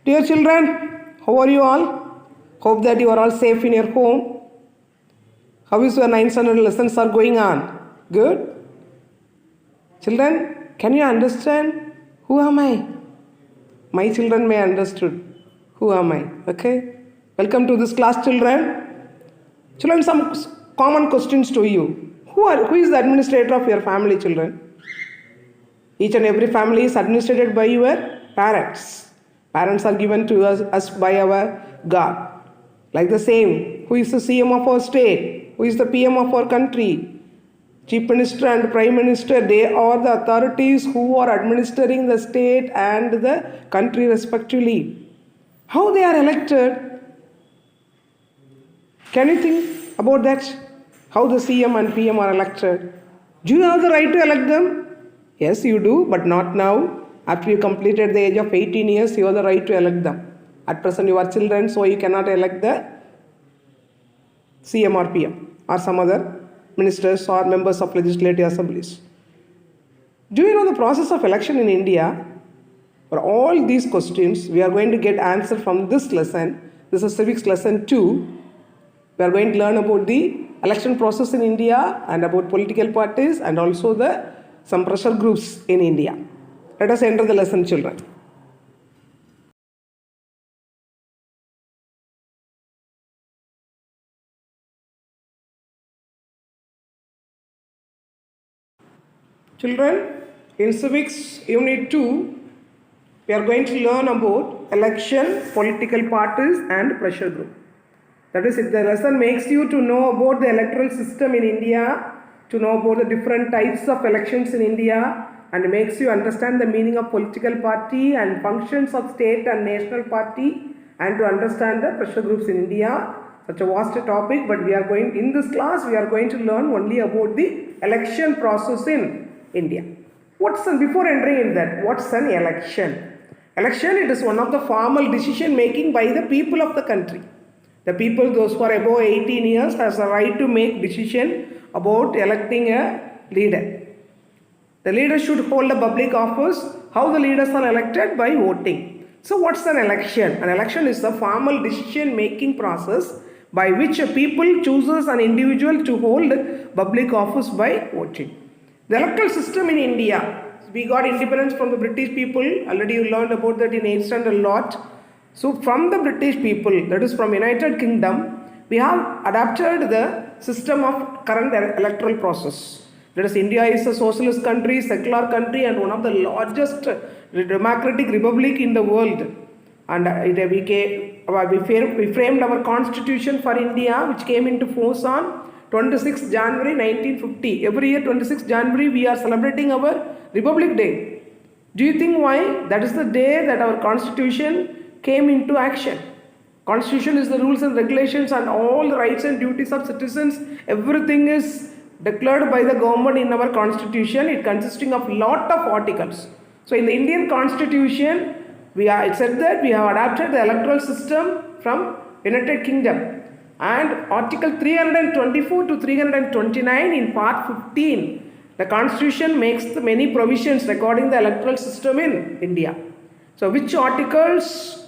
Dear children, how are you all? Hope that you are all safe in your home. How is your 9th standard lessons are going on? Good? Children, can you understand who am I? My children may understood who am I. Okay? Welcome to this class, children. Children, some common questions to you. Who is the administrator of your family, children? Each and every family is administered by your parents. Parents are given to us by our God. Like the same, who is the CM of our state? Who is the PM of our country? Chief Minister and Prime Minister, they are the authorities who are administering the state and the country respectively. How they are elected? Can you think about that? How the CM and PM are elected? Do you have the right to elect them? Yes, you do, but not now. After you completed the age of 18 years, you have the right to elect them. At present, you are children, so you cannot elect the CM or PM or some other ministers or members of legislative assemblies. Do you know the process of election in India? For all these questions, we are going to get answer from this lesson. This is civics lesson 2. We are going to learn about the election process in India and about political parties and also some pressure groups in India. Let us enter the lesson, children. Children, in civics unit 2, we are going to learn about election, political parties and pressure group. That is, if the lesson makes you to know about the electoral system in India, to know about the different types of elections in India, and makes you understand the meaning of political party and functions of state and national party, and to understand the pressure groups in India. Such a vast topic, but in this class we are going to learn only about the election process in India. Before entering in that, what's an election? Election, it is one of the formal decision making by the people of the country. The people, those who are above 18 years, has a right to make decision about electing a leader. The leader should hold a public office. How the leaders are elected? By voting. So what's an election? An election is the formal decision making process by which a people chooses an individual to hold public office by voting. The electoral system in India, we got independence from the British people. Already you learned about that in 8th standard a lot. So from the British people, that is from United Kingdom, we have adapted the system of current electoral process. That is, India is a socialist country, secular country, and one of the largest democratic republic in the world. And we framed our constitution for India, which came into force on 26 January 1950. Every year 26 January we are celebrating our Republic Day. Do you think why? That is the day that our constitution came into action. Constitution is the rules and regulations and all the rights and duties of citizens. Everything is declared by the government in our constitution. It consisting of lot of articles. So in the Indian constitution, it said that we have adapted the electoral system from United Kingdom. And article 324 to 329 in part 15, the constitution makes many provisions regarding the electoral system in India. So which articles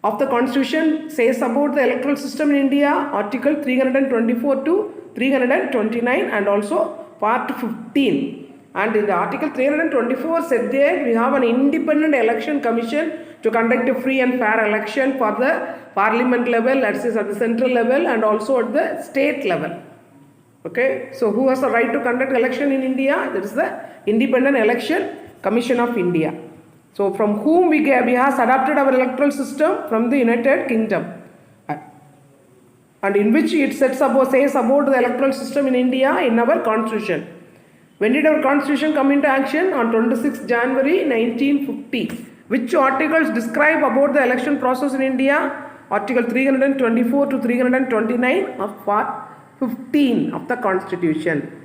of the constitution says about the electoral system in India? Article 324 to 329 and also part 15. And in the article 324 said that we have an independent election commission to conduct a free and fair election for the parliament level, at the central level and also at the state level. Okay, so who has the right to conduct election in India? That is the Independent Election Commission of India. So from whom we have adapted our electoral system? From the United Kingdom. And in which it says about the electoral system in India in our constitution. When did our constitution come into action? On 26 January 1950. Which articles describe about the election process in India? Article 324 to 329 of part 15 of the constitution.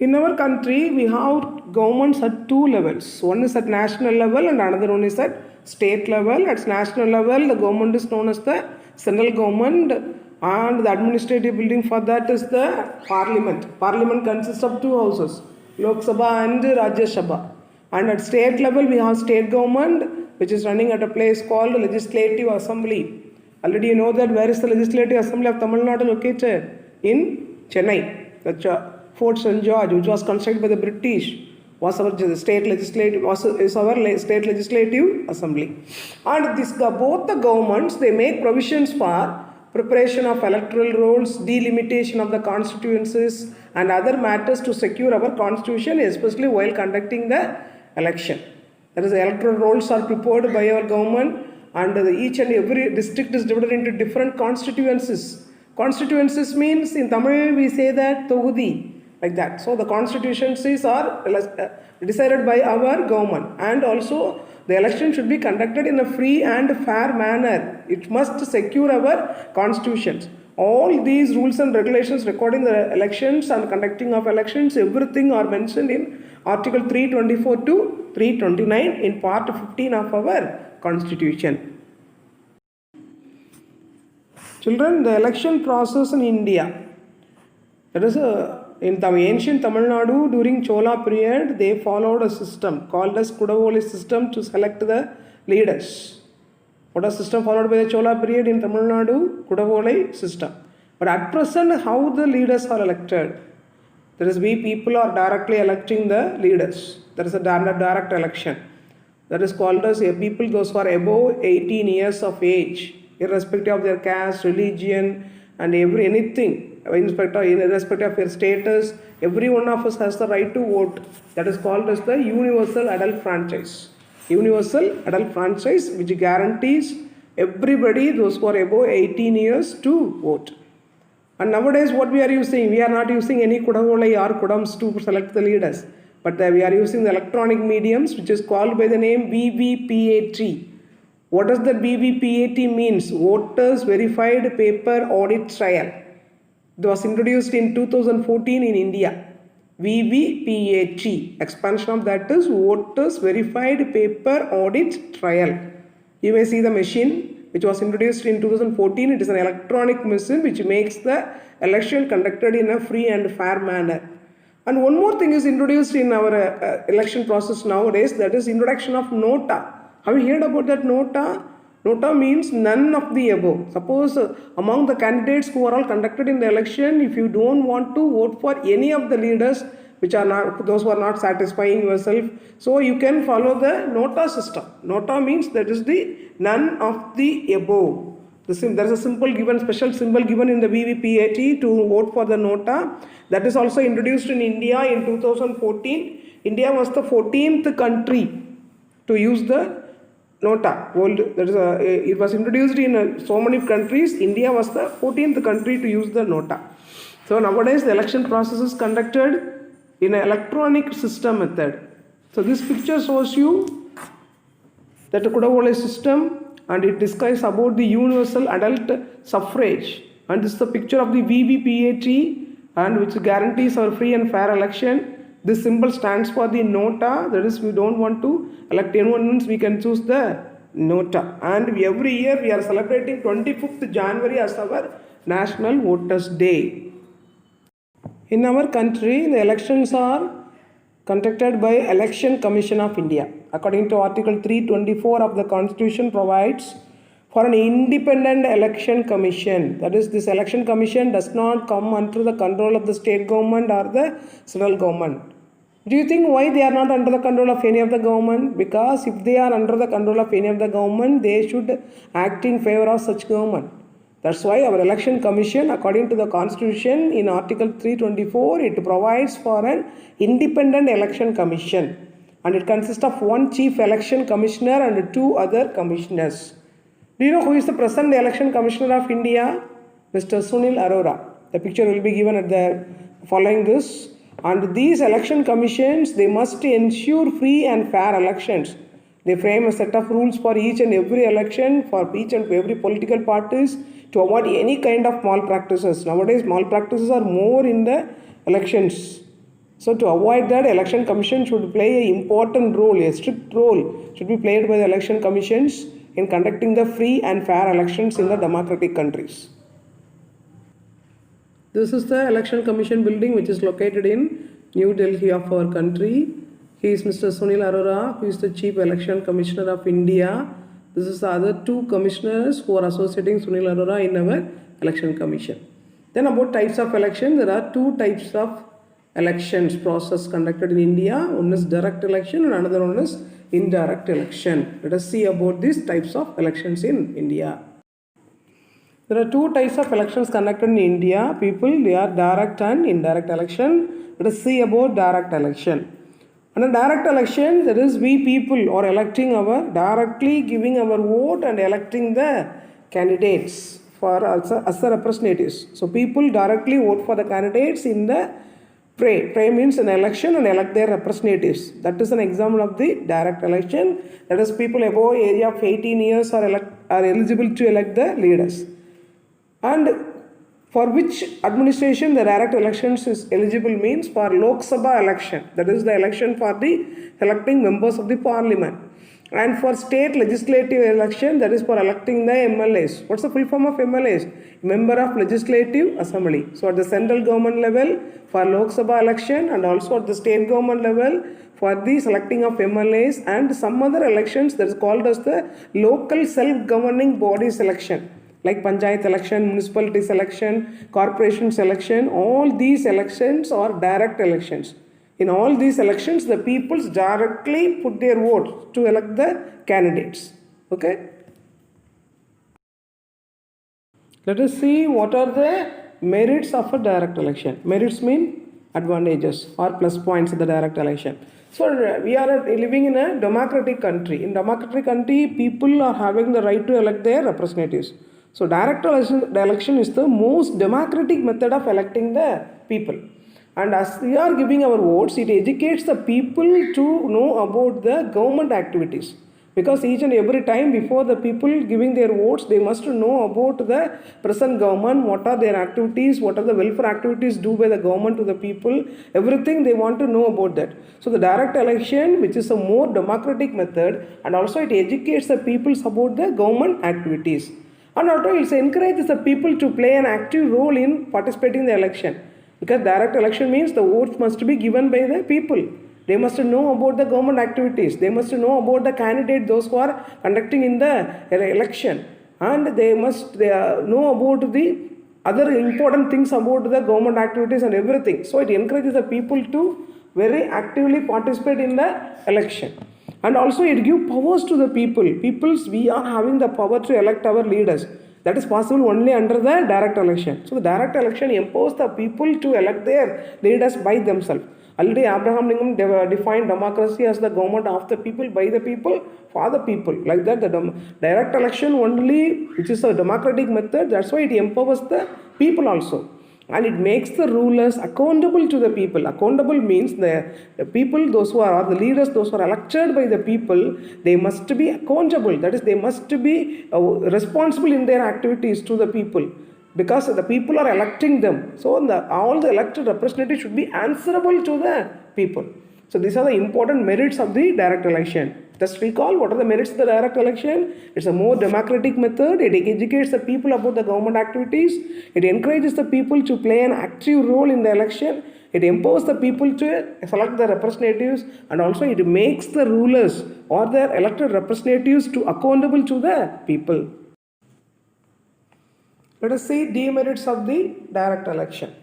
In our country, we have governments at two levels. One is at national level and another one is at state level. At national level, the government is known as the central government, and the administrative building for that is the parliament. Parliament consists of two houses, Lok Sabha and Rajya Sabha. And at state level, we have state government, which is running at a place called Legislative Assembly. Already you know that where is the Legislative Assembly of Tamil Nadu located? In Chennai. The Fort St. George, which was constructed by the British, was our state legislative state legislative assembly. And both the governments, they make provisions for preparation of electoral rolls, delimitation of the constituencies, and other matters to secure our constitution, especially while conducting the election. That is, the electoral rolls are prepared by our government, and each and every district is divided into different constituencies. Constituencies means in Tamil we say that Togudi, like that. So the constituencies are decided by our government, and also the election should be conducted in a free and fair manner. It must secure our constitutions. All these rules and regulations regarding the elections and conducting of elections, everything are mentioned in Article 324 to 329 in Part 15 of our Constitution. Children, the election process in India, that is in the ancient Tamil Nadu during Chola period, they followed a system called as Kudavoli system to select the leaders. What was system followed by the Chola period in Tamil Nadu? Kudavoli system. But at present, how the leaders are elected? That is, we people are directly electing the leaders. That is a direct election. That is called as people, those who are above 18 years of age, irrespective of their caste, religion, and anything. Irrespective of your status, every one of us has the right to vote. That is called as the universal adult franchise. Universal adult franchise, which guarantees everybody, those who are above 18 years, to vote. And nowadays what we are using, we are not using any Kudavolai or Kudams to select the leaders, but we are using the electronic mediums, which is called by the name VVPAT. What does the VVPAT means? Voters Verified Paper Audit Trial. It was introduced in 2014 in India. VVPAT. Expansion of that is Voters Verified Paper Audit Trial. You may see the machine which was introduced in 2014. It is an electronic machine which makes the election conducted in a free and fair manner. And one more thing is introduced in our election process nowadays, that is introduction of nota. Have you heard about that nota? Nota means none of the above. Suppose among the candidates who are all conducted in the election, if you don't want to vote for any of the leaders which are not, those who are not satisfying yourself, so you can follow the nota system. Nota means that is the none of the above. There is a special symbol given in the VVPAT to vote for the nota. That is also introduced in India in 2014. India was the 14th country to use the nota. It was introduced in so many countries. India was the 14th country to use the nota. So nowadays the election process is conducted in an electronic system method. So this picture shows you that Kudavole system, and it describes about the universal adult suffrage. And this is the picture of the VVPAT, and which guarantees our free and fair election. This symbol stands for the nota. That is, we don't want to elect anyone else, we can choose the nota. And every year we are celebrating 25th January as our National Voters' Day. In our country, the elections are conducted by Election Commission of India. According to Article 324 of the Constitution provides for an independent election commission. That is, this election commission does not come under the control of the state government or the central government. Do you think why they are not under the control of any of the government? Because if they are under the control of any of the government, they should act in favor of such government. That's why our election commission, according to the Constitution, in Article 324, it provides for an independent election commission. And it consists of one chief election commissioner and two other commissioners. Do you know who is the present election commissioner of India? Mr. Sunil Arora. The picture will be given at the following this. And these election commissions, they must ensure free and fair elections. They frame a set of rules for each and every election, for each and every political parties, to avoid any kind of malpractices. Nowadays, malpractices are more in the elections. So to avoid that, election commission should play an important role, a strict role should be played by the election commissions in conducting the free and fair elections in the democratic countries. This is the election commission building which is located in New Delhi of our country. He is Mr. Sunil Arora, who is the Chief Election Commissioner of India. This is the other two commissioners who are associating Sunil Arora in our election commission. Then about types of election, there are two types of elections process conducted in India. One is direct election and another one is indirect election. Let us see about these types of elections in India. There are two types of elections conducted in India. People, they are direct and indirect election. Let us see about direct election. Under direct election, that is we people are electing directly giving our vote and electing the candidates for as the representatives. So people directly vote for the candidates in the pray. Pray means an election and elect their representatives. That is an example of the direct election. That is people above age of 18 years are eligible to elect the leaders. And for which administration the direct elections is eligible means for Lok Sabha election, that is the election for the electing members of the parliament, and for state legislative election, that is for electing the MLAs. What's the full form of MLAs? Member of Legislative Assembly. So at the central government level for Lok Sabha election and also at the state government level for the selecting of MLAs and some other elections that is called as the local self-governing bodies election. Like Panchayat election, municipality selection, corporation selection, all these elections are direct elections. In all these elections, the peoples directly put their votes to elect the candidates. Okay? Let us see what are the merits of a direct election. Merits mean advantages or plus points in the direct election. So we are living in a democratic country. In democratic country, people are having the right to elect their representatives. So direct election is the most democratic method of electing the people. And as we are giving our votes, it educates the people to know about the government activities. Because each and every time before the people giving their votes, they must know about the present government, what are their activities, what are the welfare activities due by the government to the people, everything they want to know about that. So the direct election, which is a more democratic method, and also it educates the people about the government activities. And also it encourages the people to play an active role in participating in the election. Because direct election means the votes must be given by the people. They must know about the government activities. They must know about the candidate, those who are conducting in the election. And they must know about the other important things about the government activities and everything. So it encourages the people to very actively participate in the election. And also it gives powers to the people. Peoples, we are having the power to elect our leaders. That is possible only under the direct election. So the direct election empowers the people to elect their leaders by themselves. Already Abraham Lincoln defined democracy as the government of the people, by the people, for the people. Like that, the direct election only, which is a democratic method, that's why it empowers the people also. And it makes the rulers accountable to the people. Accountable means the people, those who are the leaders, those who are elected by the people, they must be accountable. That is, they must be responsible in their activities to the people. Because the people are electing them. So all the elected representatives should be answerable to the people. So these are the important merits of the direct election. Just recall what are the merits of the direct election. It's a more democratic method. It educates the people about the government activities. It encourages the people to play an active role in the election. It empowers the people to select the representatives, and also it makes the rulers or their elected representatives to accountable to the people. Let us see demerits of the direct election.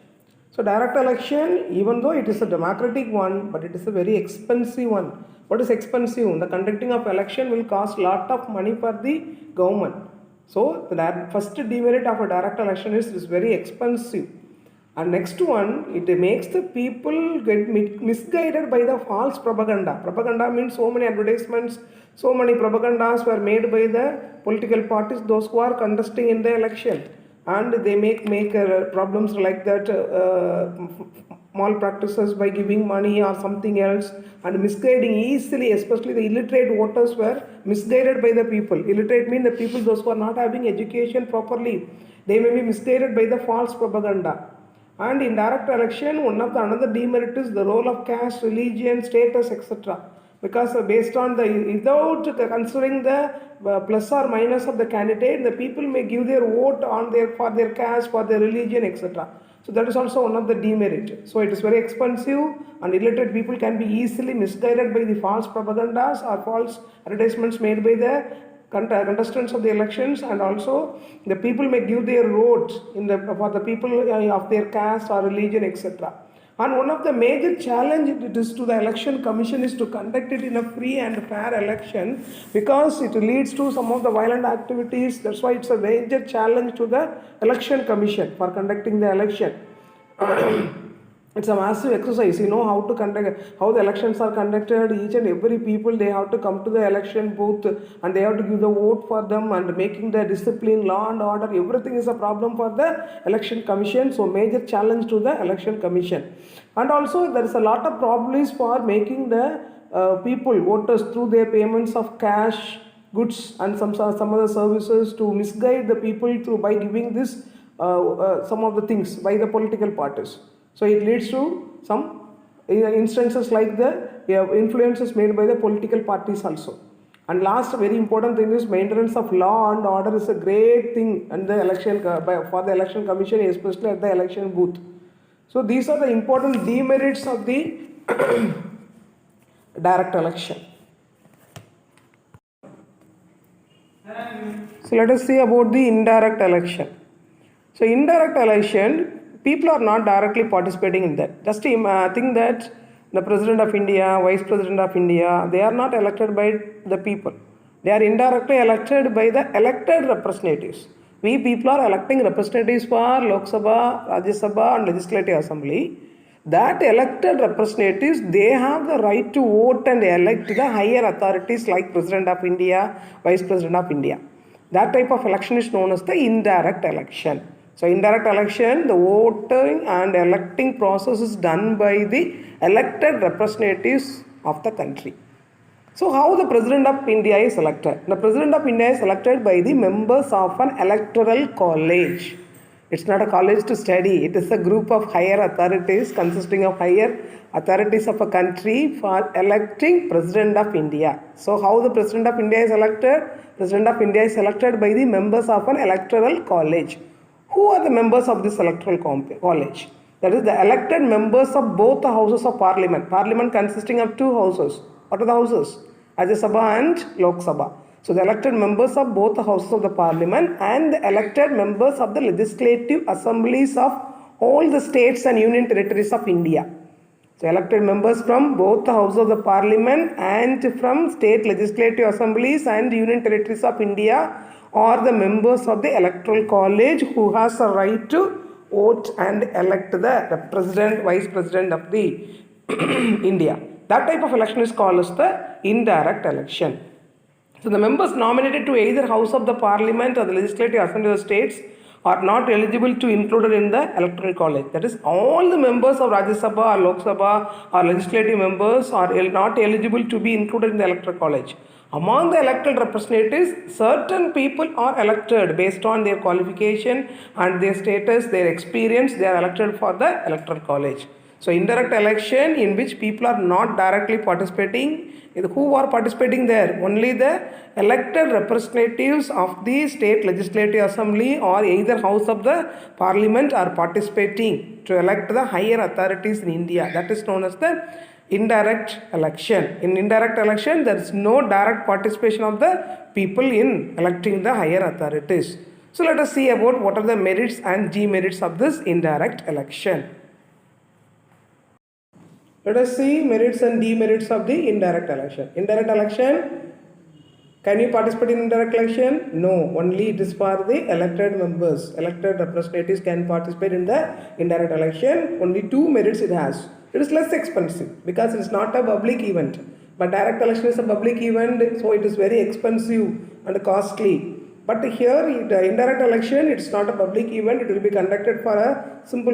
So direct election, even though it is a democratic one, but it is a very expensive one. What is expensive? The conducting of election will cost lot of money for the government. So the first demerit of a direct election is very expensive. And next one, it makes the people get misguided by the false propaganda. Propaganda means so many advertisements, so many propagandas were made by the political parties, those who are contesting in the election. And they make problems like that, malpractices by giving money or something else, and misguiding easily, especially the illiterate voters were misguided by the people. Illiterate means the people, those who are not having education properly. They may be misguided by the false propaganda. And in direct election, one of the another demerit is the role of caste, religion, status, etc. Because based on the, without considering the plus or minus of the candidate, the people may give their vote on their, for their caste, for their religion, etc. So that is also one of the demerit. So it is very expensive, and illiterate people can be easily misguided by the false propagandas or false advertisements made by the contestants of the elections, and also the people may give their votes in the, for the people of their caste or religion, etc. And one of the major challenge it is to the election commission is to conduct it in a free and fair election, because it leads to some of the violent activities. That's why it's a major challenge to the election commission for conducting the election. It's a massive exercise, how to conduct, how the elections are conducted. Each and every people, they have to come to the election booth and they have to give the vote for them, and making the discipline, law and order, everything is a problem for the election commission. So major challenge to the election commission. And also there is a lot of problems for making the people, voters, through their payments of cash, goods and some other services, to misguide the people through by giving this some of the things by the political parties. So it leads to some instances like the influences made by the political parties also. And last very important thing is maintenance of law and order is a great thing in the election for the election commission, especially at the election booth. So these are the important demerits of the direct election. So let us see about the indirect election. So indirect election, people are not directly participating in that. Just think that the President of India, Vice President of India, they are not elected by the people. They are indirectly elected by the elected representatives. We people are electing representatives for Lok Sabha, Rajya Sabha and Legislative Assembly. That elected representatives, they have the right to vote and elect the higher authorities like President of India, Vice President of India. That type of election is known as the indirect election. So indirect election, the voting and electing process is done by the elected representatives of the country. So how the President of India is elected? The President of India is elected by the members of an electoral college. It's not a college to study. It is a group of higher authorities consisting of higher authorities of a country for electing President of India. So how the President of India is elected? President of India is elected by the members of an electoral college. Who are the members of this electoral college? That is the elected members of both the houses of parliament. Parliament consisting of two houses. What are the houses? Rajya Sabha and Lok Sabha. So the elected members of both the houses of the parliament and the elected members of the legislative assemblies of all the states and union territories of India. So elected members from both the houses of the parliament and from state legislative assemblies and union territories of India are the members of the electoral college who has a right to vote and elect the president, vice president of the India. That type of election is called as the indirect election. So the members nominated to either house of the parliament or the legislative assembly of the states are not eligible to included in the electoral college. That is, all the members of Rajya Sabha or Lok Sabha or legislative members are not eligible to be included in the electoral college. Among the elected representatives, certain people are elected based on their qualification and their status, their experience. They are elected for the electoral college. So indirect election in which people are not directly participating. Who are participating there? Only the elected representatives of the state legislative assembly or either house of the parliament are participating to elect the higher authorities in India. That is known as the indirect election. In indirect election, there is no direct participation of the people in electing the higher authorities. So let us see about what are the merits and demerits of this indirect election. Let us see merits and demerits of the indirect election. Indirect election, can you participate in indirect election? No, only it is for the elected members. Elected representatives can participate in the indirect election. Only two merits it has. It is less expensive because it is not a public event. But direct election is a public event, so it is very expensive and costly. But here, the indirect election, it's not a public event. It will be conducted for a simple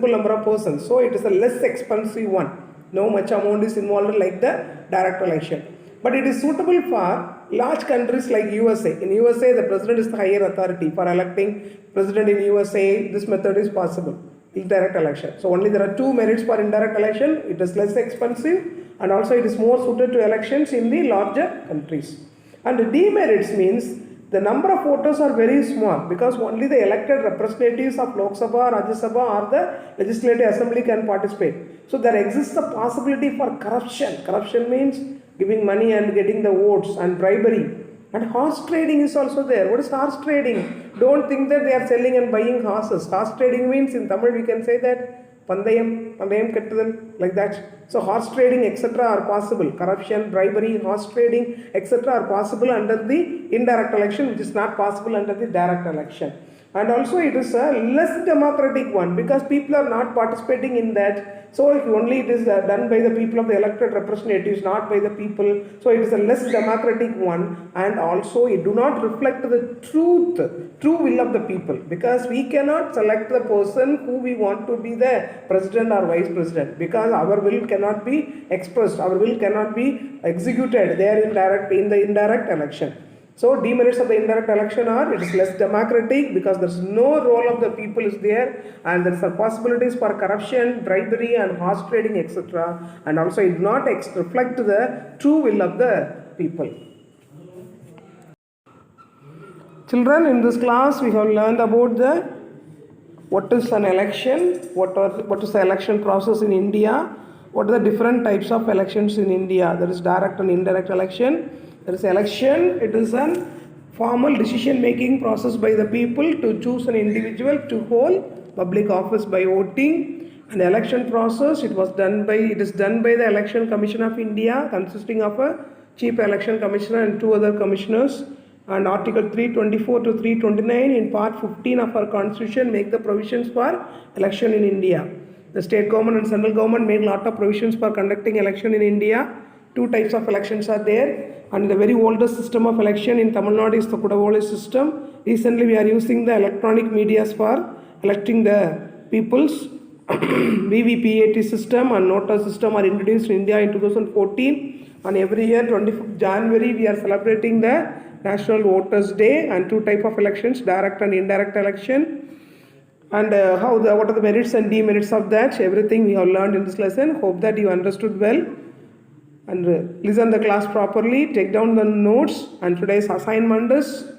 number of persons. So it is a less expensive one. No much amount is involved like the direct election. But it is suitable for large countries like USA. In USA, the president is the higher authority. For electing president in USA, this method is possible. indirect election. So only there are two merits for indirect election. It is less expensive and also it is more suited to elections in the larger countries. And the demerits means the number of voters are very small because only the elected representatives of Lok Sabha, Rajya Sabha or the Legislative Assembly can participate. So there exists a possibility for corruption. Corruption means giving money and getting the votes and bribery. And horse trading is also there. What is horse trading? Don't think that they are selling and buying horses. Horse trading means in Tamil we can say that pandayam kettadal, like that. So horse trading etc. are possible. Corruption, bribery, horse trading etc. are possible under the indirect election, which is not possible under the direct election. And also it is a less democratic one because people are not participating in that. So only it is done by the people of the elected representatives, not by the people. So it is a less democratic one, and also it do not reflect the true will of the people, because we cannot select the person who we want to be the president or vice president, because our will cannot be expressed, our will cannot be executed there in the indirect election. So demerits of the indirect election are, it is less democratic because there is no role of the people is there, and there are possibilities for corruption, bribery and horse trading etc. And also it does not reflect the true will of the people. Children, in this class we have learned about what is an election, what is the election process in India, what are the different types of elections in India. There is direct and indirect election. There is election, it is a formal decision making process by the people to choose an individual to hold public office by voting. And the election process, it is done by the Election Commission of India, consisting of a Chief Election Commissioner and two other commissioners. And Article 324 to 329 in Part 15 of our Constitution make the provisions for election in India. The state government and central government made a lot of provisions for conducting election in India. Two types of elections are there, and the very oldest system of election in Tamil Nadu is the Kudavoli system. Recently we are using the electronic medias for electing the peoples. VVPAT system and Nota system are introduced in India in 2014, and every year 25th January we are celebrating the National Voters Day. And two types of elections, direct and indirect election, and what are the merits and demerits of that, everything we have learned in this lesson. Hope that you understood well and listen the class properly, take down the notes, and today's assignment is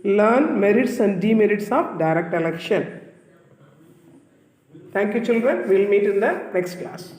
learn merits and demerits of direct election. Thank you children, we will meet in the next class.